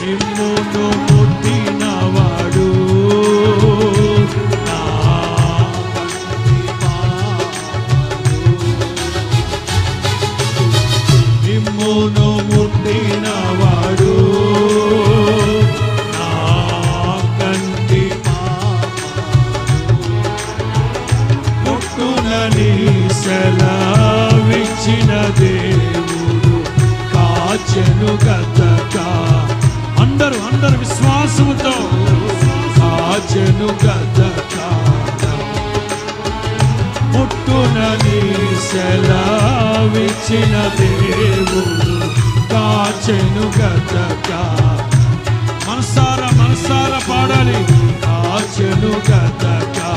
మిమ్మును ముట్టినవాడు నా కంటి పాపములు. మిమ్మును ముట్టినవాడు నా కంటి పాపములు. ముట్టునని సెలవిచ్చిన దేవుడు కాచెను గదగా. అందరూ విశ్వాసముతో కాచెను గదగా. ముట్టునని సెలవిచ్చిన దేవుడు కాచెను గదగా. మనసారా పాడాలి. కాచెను గదగా